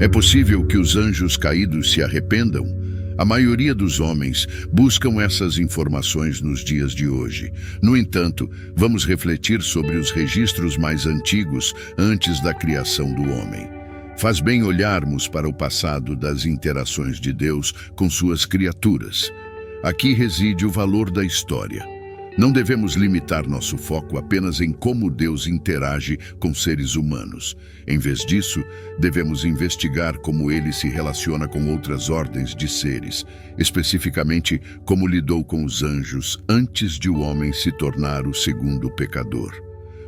É possível que os anjos caídos se arrependam? A maioria dos homens buscam essas informações nos dias de hoje. No entanto, vamos refletir sobre os registros mais antigos antes da criação do homem. Faz bem olharmos para o passado das interações de Deus com suas criaturas. Aqui reside o valor da história. Não devemos limitar nosso foco apenas em como Deus interage com seres humanos. Em vez disso, devemos investigar como ele se relaciona com outras ordens de seres, especificamente como lidou com os anjos antes de o homem se tornar o segundo pecador.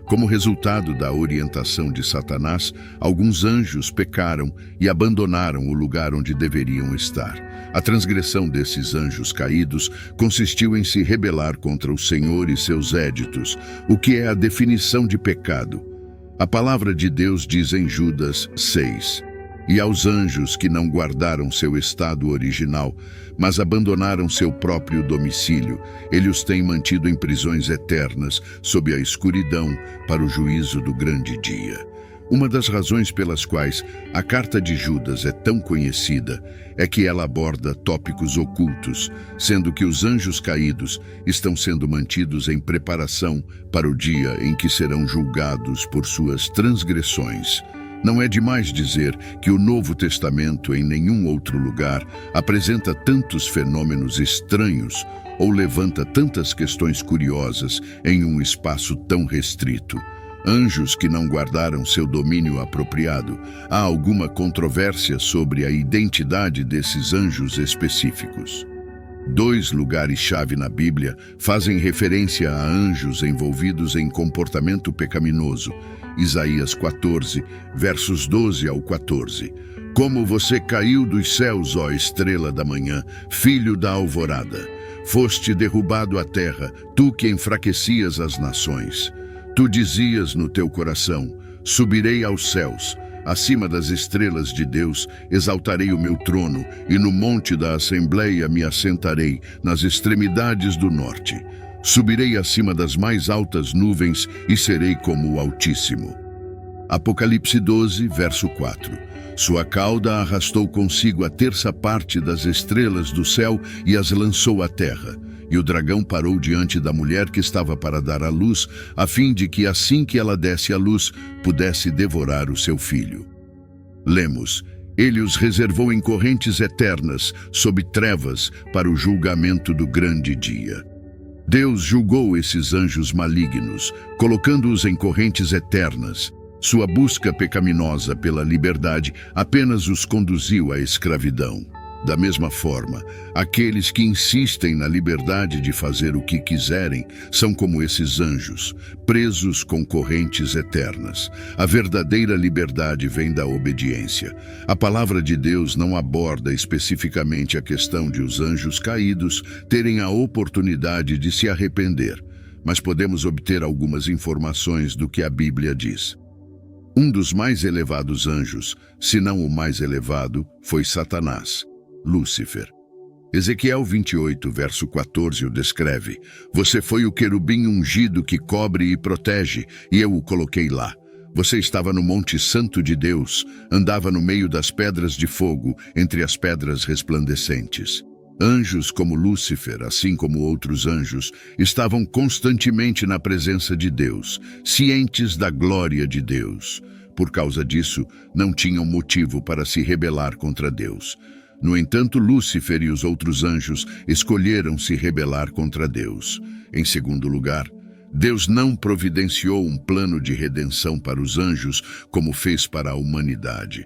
Como resultado da orientação de Satanás, alguns anjos pecaram e abandonaram o lugar onde deveriam estar. A transgressão desses anjos caídos consistiu em se rebelar contra o Senhor e seus éditos, o que é a definição de pecado. A palavra de Deus diz em Judas 6: "E aos anjos que não guardaram seu estado original, mas abandonaram seu próprio domicílio, ele os tem mantido em prisões eternas, sob a escuridão, para o juízo do grande dia." Uma das razões pelas quais a carta de Judas é tão conhecida é que ela aborda tópicos ocultos, sendo que os anjos caídos estão sendo mantidos em preparação para o dia em que serão julgados por suas transgressões. Não é demais dizer que o Novo Testamento, em nenhum outro lugar, apresenta tantos fenômenos estranhos ou levanta tantas questões curiosas em um espaço tão restrito. Anjos que não guardaram seu domínio apropriado. Há alguma controvérsia sobre a identidade desses anjos específicos. 2 lugares-chave na Bíblia fazem referência a anjos envolvidos em comportamento pecaminoso. Isaías 14, versos 12 ao 14. "Como você caiu dos céus, ó estrela da manhã, filho da alvorada! Foste derrubado à terra, tu que enfraquecias as nações. Tu dizias no teu coração: subirei aos céus, acima das estrelas de Deus, exaltarei o meu trono, e no monte da Assembleia me assentarei, nas extremidades do norte. Subirei acima das mais altas nuvens e serei como o Altíssimo." Apocalipse 12, verso 4. "Sua cauda arrastou consigo a terça parte das estrelas do céu e as lançou à terra. E o dragão parou diante da mulher que estava para dar à luz, a fim de que, assim que ela desse à luz, pudesse devorar o seu filho." Lemos: "Ele os reservou em correntes eternas, sob trevas, para o julgamento do grande dia." Deus julgou esses anjos malignos, colocando-os em correntes eternas. Sua busca pecaminosa pela liberdade apenas os conduziu à escravidão. Da mesma forma, aqueles que insistem na liberdade de fazer o que quiserem são como esses anjos, presos com correntes eternas. A verdadeira liberdade vem da obediência. A palavra de Deus não aborda especificamente a questão de os anjos caídos terem a oportunidade de se arrepender, mas podemos obter algumas informações do que a Bíblia diz. Um dos mais elevados anjos, se não o mais elevado, foi Satanás, Lúcifer. Ezequiel 28, verso 14 o descreve: "Você foi o querubim ungido que cobre e protege, e eu o coloquei lá. Você estava no Monte Santo de Deus, andava no meio das pedras de fogo, entre as pedras resplandecentes." Anjos como Lúcifer, assim como outros anjos, estavam constantemente na presença de Deus, cientes da glória de Deus. Por causa disso, não tinham motivo para se rebelar contra Deus. No entanto, Lúcifer e os outros anjos escolheram se rebelar contra Deus. Em segundo lugar, Deus não providenciou um plano de redenção para os anjos como fez para a humanidade.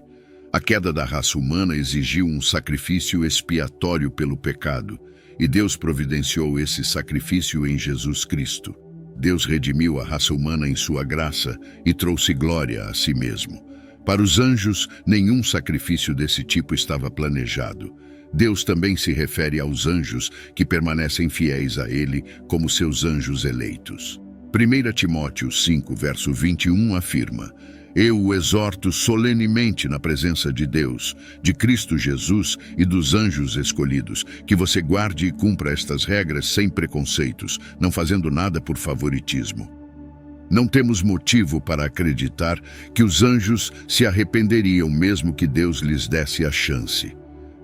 A queda da raça humana exigiu um sacrifício expiatório pelo pecado, e Deus providenciou esse sacrifício em Jesus Cristo. Deus redimiu a raça humana em sua graça e trouxe glória a si mesmo. Para os anjos, nenhum sacrifício desse tipo estava planejado. Deus também se refere aos anjos que permanecem fiéis a Ele como seus anjos eleitos. 1 Timóteo 5, verso 21 afirma: "Eu o exorto solenemente na presença de Deus, de Cristo Jesus e dos anjos escolhidos, que você guarde e cumpra estas regras sem preconceitos, não fazendo nada por favoritismo." Não temos motivo para acreditar que os anjos se arrependeriam mesmo que Deus lhes desse a chance.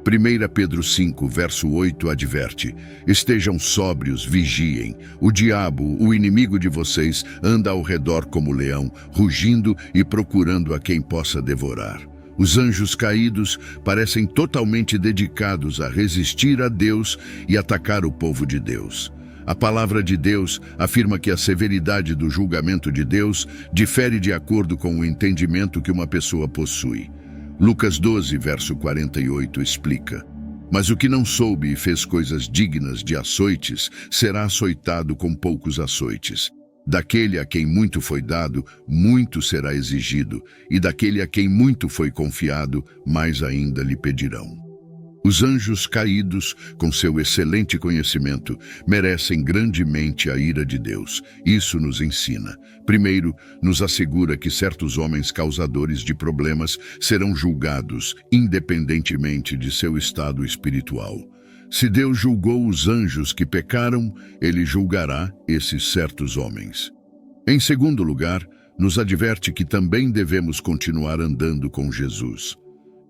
1 Pedro 5, verso 8 adverte: estejam sóbrios, vigiem. O diabo, o inimigo de vocês, anda ao redor como leão, rugindo e procurando a quem possa devorar. Os anjos caídos parecem totalmente dedicados a resistir a Deus e atacar o povo de Deus. A palavra de Deus afirma que a severidade do julgamento de Deus difere de acordo com o entendimento que uma pessoa possui. Lucas 12, verso 48 explica: mas o que não soube e fez coisas dignas de açoites, será açoitado com poucos açoites. Daquele a quem muito foi dado, muito será exigido, e daquele a quem muito foi confiado, mais ainda lhe pedirão. Os anjos caídos, com seu excelente conhecimento, merecem grandemente a ira de Deus. Isso nos ensina. Primeiro, nos assegura que certos homens causadores de problemas serão julgados, independentemente de seu estado espiritual. Se Deus julgou os anjos que pecaram, ele julgará esses certos homens. Em segundo lugar, nos adverte que também devemos continuar andando com Jesus.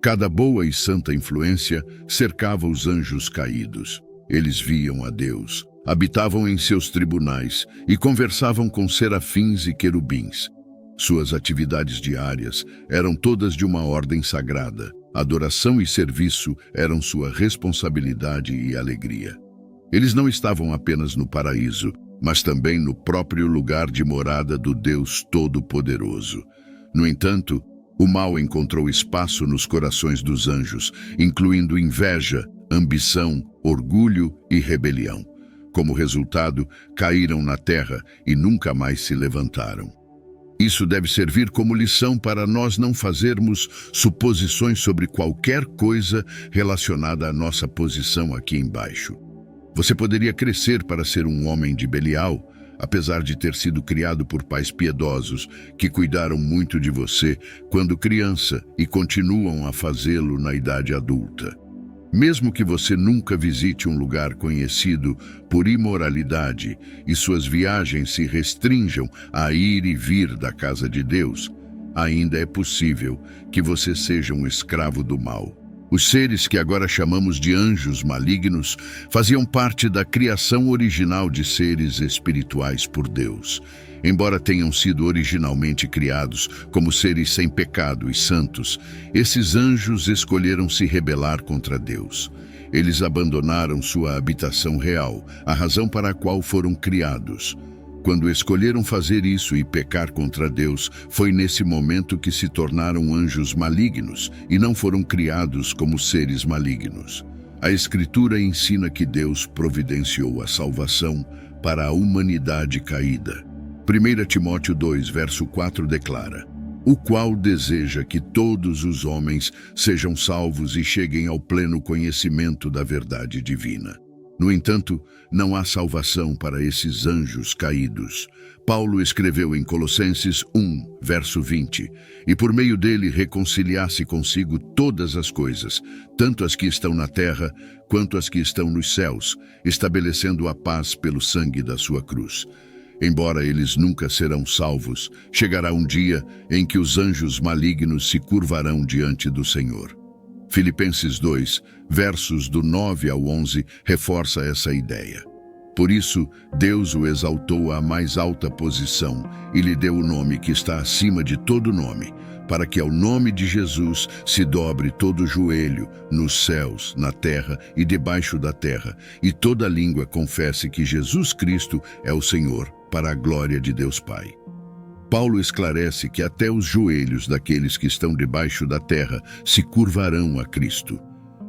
Cada boa e santa influência cercava os anjos caídos. Eles viam a Deus, habitavam em seus tribunais e conversavam com serafins e querubins. Suas atividades diárias eram todas de uma ordem sagrada. Adoração e serviço eram sua responsabilidade e alegria. Eles não estavam apenas no paraíso, mas também no próprio lugar de morada do Deus Todo-Poderoso. No entanto, o mal encontrou espaço nos corações dos anjos, incluindo inveja, ambição, orgulho e rebelião. Como resultado, caíram na terra e nunca mais se levantaram. Isso deve servir como lição para nós não fazermos suposições sobre qualquer coisa relacionada à nossa posição aqui embaixo. Você poderia crescer para ser um homem de Belial, apesar de ter sido criado por pais piedosos que cuidaram muito de você quando criança e continuam a fazê-lo na idade adulta. Mesmo que você nunca visite um lugar conhecido por imoralidade e suas viagens se restringam a ir e vir da casa de Deus, ainda é possível que você seja um escravo do mal. Os seres que agora chamamos de anjos malignos faziam parte da criação original de seres espirituais por Deus. Embora tenham sido originalmente criados como seres sem pecado e santos, esses anjos escolheram se rebelar contra Deus. Eles abandonaram sua habitação real, a razão para a qual foram criados. Quando escolheram fazer isso e pecar contra Deus, foi nesse momento que se tornaram anjos malignos e não foram criados como seres malignos. A Escritura ensina que Deus providenciou a salvação para a humanidade caída. 1 Timóteo 2, verso 4 declara: o qual deseja que todos os homens sejam salvos e cheguem ao pleno conhecimento da verdade divina. No entanto, não há salvação para esses anjos caídos. Paulo escreveu em Colossenses 1, verso 20, e por meio dele reconciliasse consigo todas as coisas, tanto as que estão na terra quanto as que estão nos céus, estabelecendo a paz pelo sangue da sua cruz. Embora eles nunca serão salvos, chegará um dia em que os anjos malignos se curvarão diante do Senhor. Filipenses 2, versos do 9 ao 11, reforça essa ideia. Por isso, Deus o exaltou à mais alta posição e lhe deu o nome que está acima de todo nome, para que ao nome de Jesus se dobre todo joelho, nos céus, na terra e debaixo da terra, e toda língua confesse que Jesus Cristo é o Senhor, para a glória de Deus Pai. Paulo esclarece que até os joelhos daqueles que estão debaixo da terra se curvarão a Cristo.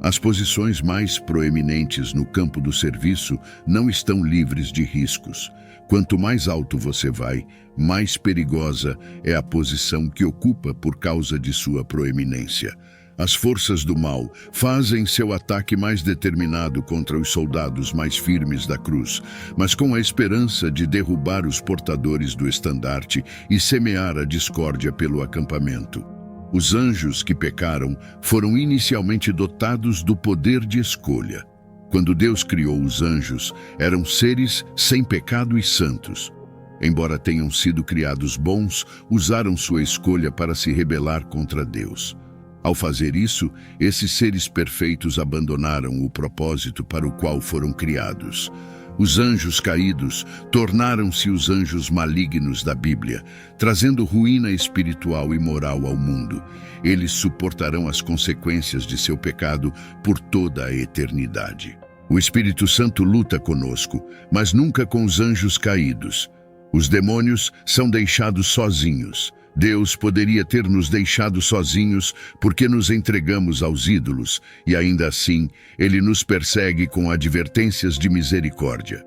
As posições mais proeminentes no campo do serviço não estão livres de riscos. Quanto mais alto você vai, mais perigosa é a posição que ocupa por causa de sua proeminência. As forças do mal fazem seu ataque mais determinado contra os soldados mais firmes da cruz, mas com a esperança de derrubar os portadores do estandarte e semear a discórdia pelo acampamento. Os anjos que pecaram foram inicialmente dotados do poder de escolha. Quando Deus criou os anjos, eram seres sem pecado e santos. embora tenham sido criados bons, usaram sua escolha para se rebelar contra Deus. Ao fazer isso, esses seres perfeitos abandonaram o propósito para o qual foram criados. Os anjos caídos tornaram-se os anjos malignos da Bíblia, trazendo ruína espiritual e moral ao mundo. Eles suportarão as consequências de seu pecado por toda a eternidade. O Espírito Santo luta conosco, mas nunca com os anjos caídos. Os demônios são deixados sozinhos. Deus poderia ter nos deixado sozinhos porque nos entregamos aos ídolos, e ainda assim, Ele nos persegue com advertências de misericórdia.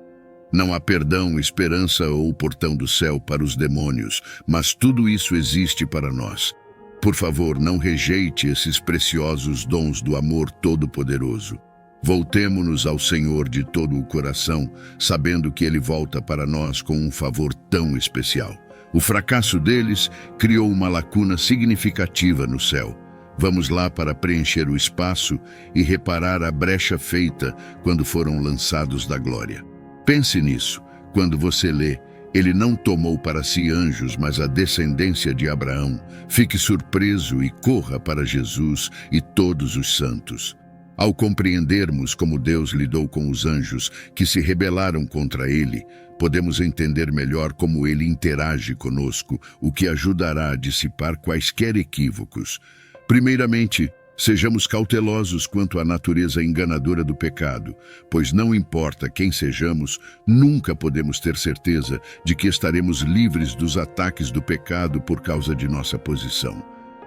Não há perdão, esperança ou portão do céu para os demônios, mas tudo isso existe para nós. Por favor, não rejeite esses preciosos dons do amor todo-poderoso. Voltemo-nos ao Senhor de todo o coração, sabendo que Ele volta para nós com um favor tão especial. O fracasso deles criou uma lacuna significativa no céu. Vamos lá para preencher o espaço e reparar a brecha feita quando foram lançados da glória. Pense nisso. Quando você lê, Ele não tomou para si anjos, mas a descendência de Abraão. Fique surpreso e corra para Jesus e todos os santos. Ao compreendermos como Deus lidou com os anjos que se rebelaram contra Ele, podemos entender melhor como Ele interage conosco, o que ajudará a dissipar quaisquer equívocos. Primeiramente, sejamos cautelosos quanto à natureza enganadora do pecado, pois não importa quem sejamos, nunca podemos ter certeza de que estaremos livres dos ataques do pecado por causa de nossa posição.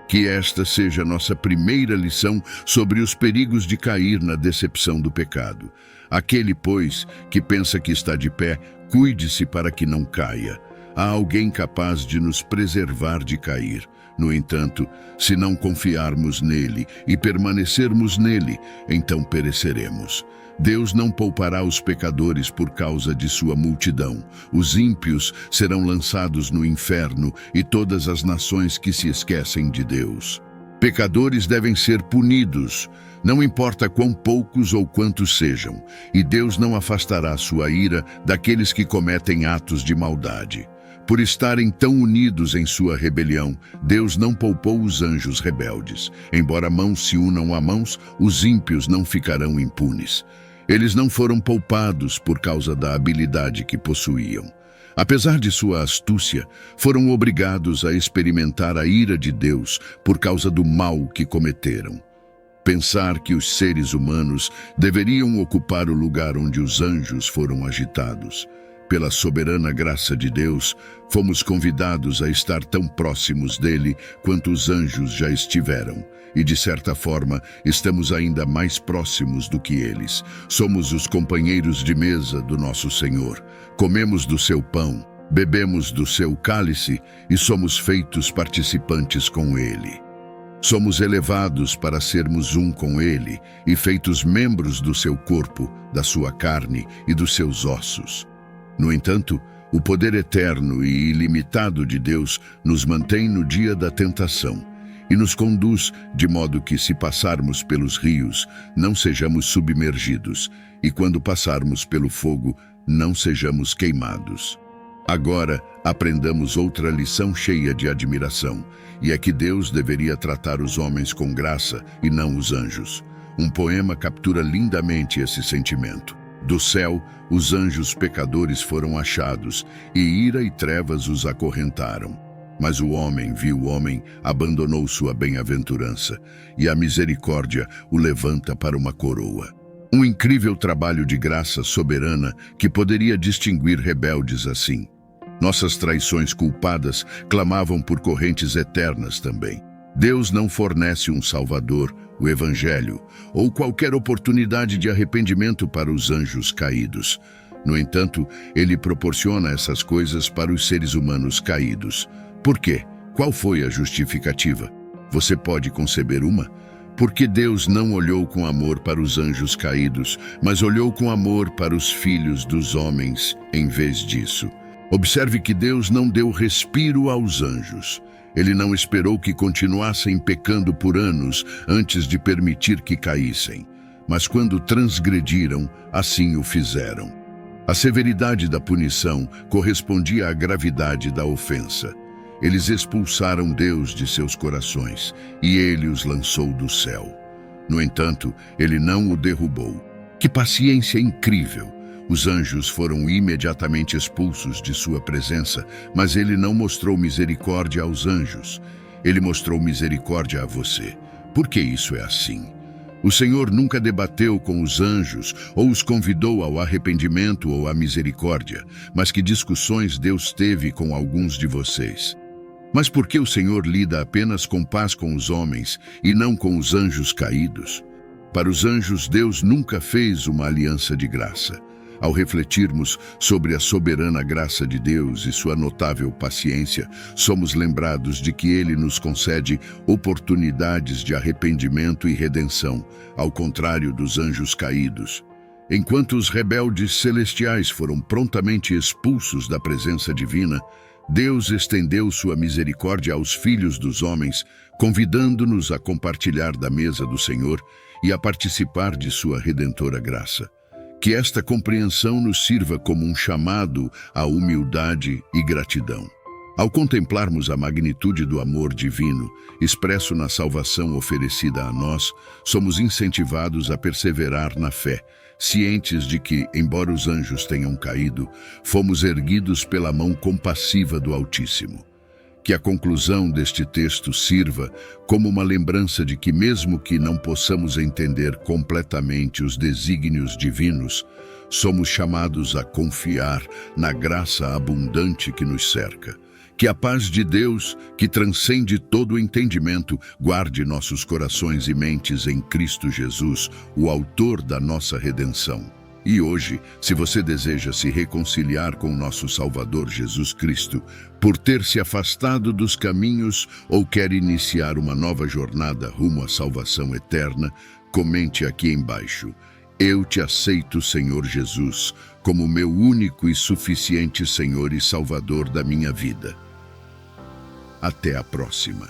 Que esta seja nossa primeira lição sobre os perigos de cair na decepção do pecado. Aquele, pois, que pensa que está de pé, cuide-se para que não caia. Há alguém capaz de nos preservar de cair. No entanto, se não confiarmos nele e permanecermos nele, então pereceremos. Deus não poupará os pecadores por causa de sua multidão. Os ímpios serão lançados no inferno e todas as nações que se esquecem de Deus. Pecadores devem ser punidos, não importa quão poucos ou quantos sejam, e Deus não afastará sua ira daqueles que cometem atos de maldade. Por estarem tão unidos em sua rebelião, Deus não poupou os anjos rebeldes. Embora mãos se unam a mãos, os ímpios não ficarão impunes. Eles não foram poupados por causa da habilidade que possuíam. Apesar de sua astúcia, foram obrigados a experimentar a ira de Deus por causa do mal que cometeram. Pensar que os seres humanos deveriam ocupar o lugar onde os anjos foram agitados. Pela soberana graça de Deus, fomos convidados a estar tão próximos dele quanto os anjos já estiveram. E, de certa forma, estamos ainda mais próximos do que eles. Somos os companheiros de mesa do nosso Senhor. Comemos do seu pão, bebemos do seu cálice e somos feitos participantes com ele. Somos elevados para sermos um com ele e feitos membros do seu corpo, da sua carne e dos seus ossos. No entanto, o poder eterno e ilimitado de Deus nos mantém no dia da tentação e nos conduz de modo que, se passarmos pelos rios, não sejamos submergidos, e quando passarmos pelo fogo, não sejamos queimados. Agora, aprendamos outra lição cheia de admiração, e é que Deus deveria tratar os homens com graça e não os anjos. Um poema captura lindamente esse sentimento. Do céu, os anjos pecadores foram achados, e ira e trevas os acorrentaram. Mas o homem viu o homem, abandonou sua bem-aventurança, e a misericórdia o levanta para uma coroa. Um incrível trabalho de graça soberana que poderia distinguir rebeldes assim. Nossas traições culpadas clamavam por correntes eternas também. Deus não fornece um Salvador, o Evangelho, ou qualquer oportunidade de arrependimento para os anjos caídos. No entanto, Ele proporciona essas coisas para os seres humanos caídos. Por quê? Qual foi a justificativa? Você pode conceber uma? Porque Deus não olhou com amor para os anjos caídos, mas olhou com amor para os filhos dos homens em vez disso. Observe que Deus não deu respiro aos anjos. Ele não esperou que continuassem pecando por anos antes de permitir que caíssem. Mas quando transgrediram, assim o fizeram. A severidade da punição correspondia à gravidade da ofensa. Eles expulsaram Deus de seus corações, e ele os lançou do céu. No entanto, ele não o derrubou. Que paciência incrível! Os anjos foram imediatamente expulsos de sua presença, mas ele não mostrou misericórdia aos anjos. Ele mostrou misericórdia a você. Por que isso é assim? O Senhor nunca debateu com os anjos ou os convidou ao arrependimento ou à misericórdia, mas que discussões Deus teve com alguns de vocês. Mas por que o Senhor lida apenas com paz com os homens e não com os anjos caídos? Para os anjos, Deus nunca fez uma aliança de graça. Ao refletirmos sobre a soberana graça de Deus e sua notável paciência, somos lembrados de que Ele nos concede oportunidades de arrependimento e redenção, ao contrário dos anjos caídos. Enquanto os rebeldes celestiais foram prontamente expulsos da presença divina, Deus estendeu sua misericórdia aos filhos dos homens, convidando-nos a compartilhar da mesa do Senhor e a participar de sua redentora graça. Que esta compreensão nos sirva como um chamado à humildade e gratidão. Ao contemplarmos a magnitude do amor divino, expresso na salvação oferecida a nós, somos incentivados a perseverar na fé, cientes de que, embora os anjos tenham caído, fomos erguidos pela mão compassiva do Altíssimo. Que a conclusão deste texto sirva como uma lembrança de que, mesmo que não possamos entender completamente os desígnios divinos, somos chamados a confiar na graça abundante que nos cerca. Que a paz de Deus, que transcende todo o entendimento, guarde nossos corações e mentes em Cristo Jesus, o autor da nossa redenção. E hoje, se você deseja se reconciliar com nosso Salvador Jesus Cristo, por ter se afastado dos caminhos ou quer iniciar uma nova jornada rumo à salvação eterna, comente aqui embaixo: eu te aceito, Senhor Jesus, como meu único e suficiente Senhor e Salvador da minha vida. Até a próxima.